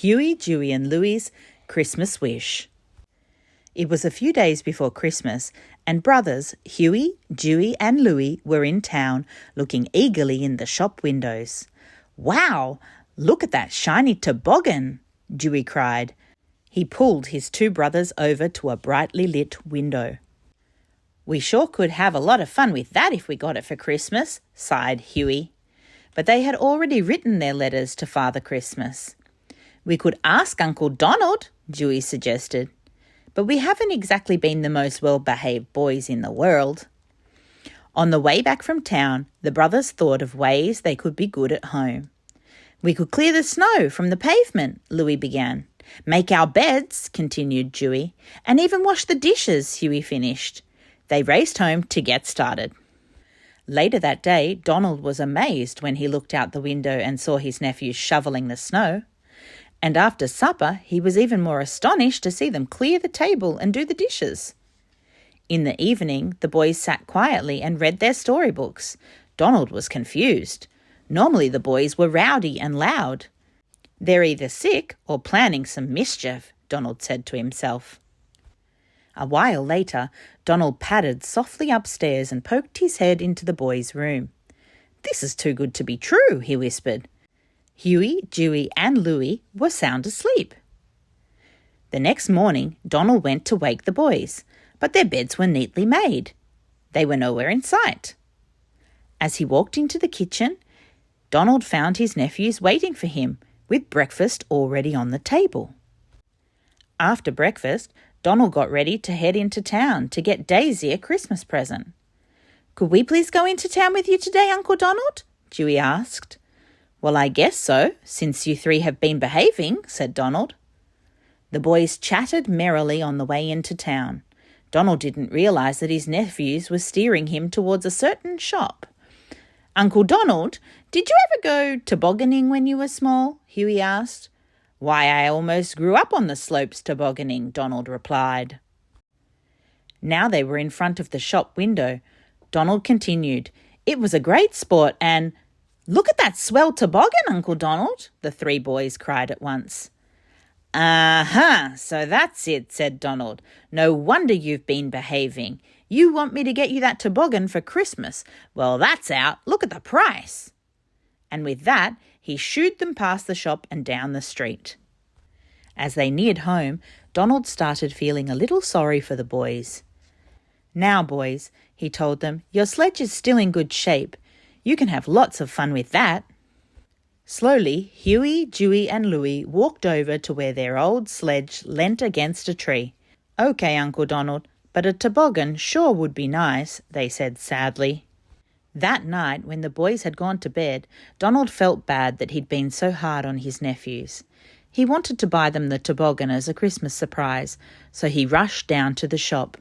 Huey, Dewey and Louie's Christmas Wish. It was a few days before Christmas, and brothers Huey, Dewey and Louie were in town looking eagerly in the shop windows. "Wow, look at that shiny toboggan," Dewey cried. He pulled his two brothers over to a brightly lit window. "We sure could have a lot of fun with that if we got it for Christmas," sighed Huey. But they had already written their letters to Father Christmas. "We could ask Uncle Donald," Dewey suggested. "But we haven't exactly been the most well-behaved boys in the world." On the way back from town, the brothers thought of ways they could be good at home. "We could clear the snow from the pavement," Louie began. "Make our beds," continued Dewey. "And even wash the dishes," Huey finished. They raced home to get started. Later that day, Donald was amazed when he looked out the window and saw his nephews shoveling the snow. And after supper, he was even more astonished to see them clear the table and do the dishes. In the evening, the boys sat quietly and read their storybooks. Donald was confused. Normally the boys were rowdy and loud. "They're either sick or planning some mischief," Donald said to himself. A while later, Donald padded softly upstairs and poked his head into the boys' room. "This is too good to be true," he whispered. Huey, Dewey and Louie were sound asleep. The next morning, Donald went to wake the boys, but their beds were neatly made. They were nowhere in sight. As he walked into the kitchen, Donald found his nephews waiting for him, with breakfast already on the table. After breakfast, Donald got ready to head into town to get Daisy a Christmas present. "Could we please go into town with you today, Uncle Donald?" Dewey asked. "Well, I guess so, since you three have been behaving," said Donald. The boys chatted merrily on the way into town. Donald didn't realise that his nephews were steering him towards a certain shop. "Uncle Donald, did you ever go tobogganing when you were small?" Huey asked. "Why, I almost grew up on the slopes tobogganing," Donald replied. Now they were in front of the shop window. Donald continued, "It was a great sport and—" "Look at that swell toboggan, Uncle Donald," the three boys cried at once. "Uh-huh, so that's it," said Donald. "No wonder you've been behaving. You want me to get you that toboggan for Christmas. Well, that's out. Look at the price." And with that, he shooed them past the shop and down the street. As they neared home, Donald started feeling a little sorry for the boys. "Now, boys," he told them, "your sledge is still in good shape. You can have lots of fun with that." Slowly, Huey, Dewey and Louie walked over to where their old sledge leant against a tree. "Okay, Uncle Donald, but a toboggan sure would be nice," they said sadly. That night, when the boys had gone to bed, Donald felt bad that he'd been so hard on his nephews. He wanted to buy them the toboggan as a Christmas surprise, so he rushed down to the shop.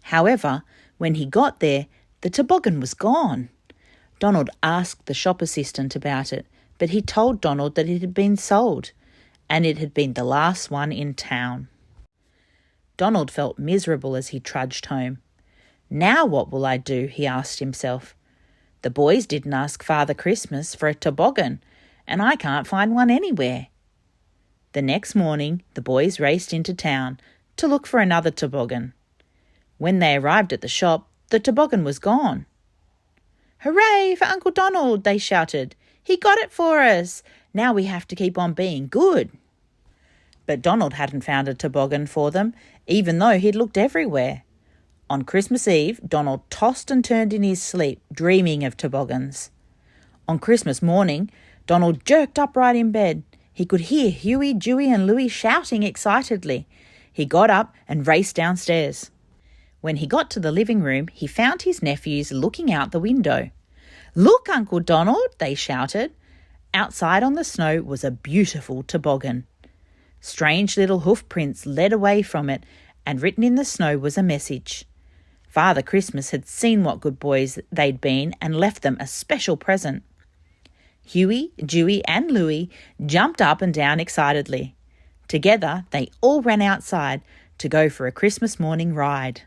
However, when he got there, the toboggan was gone. Donald asked the shop assistant about it, but he told Donald that it had been sold, and it had been the last one in town. Donald felt miserable as he trudged home. "Now what will I do?" he asked himself. "The boys didn't ask Father Christmas for a toboggan, and I can't find one anywhere." The next morning, the boys raced into town to look for another toboggan. When they arrived at the shop, the toboggan was gone. "Hooray for Uncle Donald!" they shouted. "He got it for us. Now we have to keep on being good." But Donald hadn't found a toboggan for them, even though he'd looked everywhere. On Christmas Eve, Donald tossed and turned in his sleep, dreaming of toboggans. On Christmas morning, Donald jerked upright in bed. He could hear Huey, Dewey and Louie shouting excitedly. He got up and raced downstairs. When he got to the living room, he found his nephews looking out the window. "Look, Uncle Donald," they shouted. Outside on the snow was a beautiful toboggan. Strange little hoof prints led away from it, and written in the snow was a message. Father Christmas had seen what good boys they'd been and left them a special present. Huey, Dewey and Louie jumped up and down excitedly. Together, they all ran outside to go for a Christmas morning ride.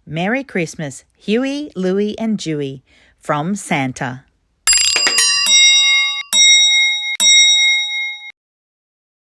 Merry Christmas, Huey, Louie and Dewey, from Santa.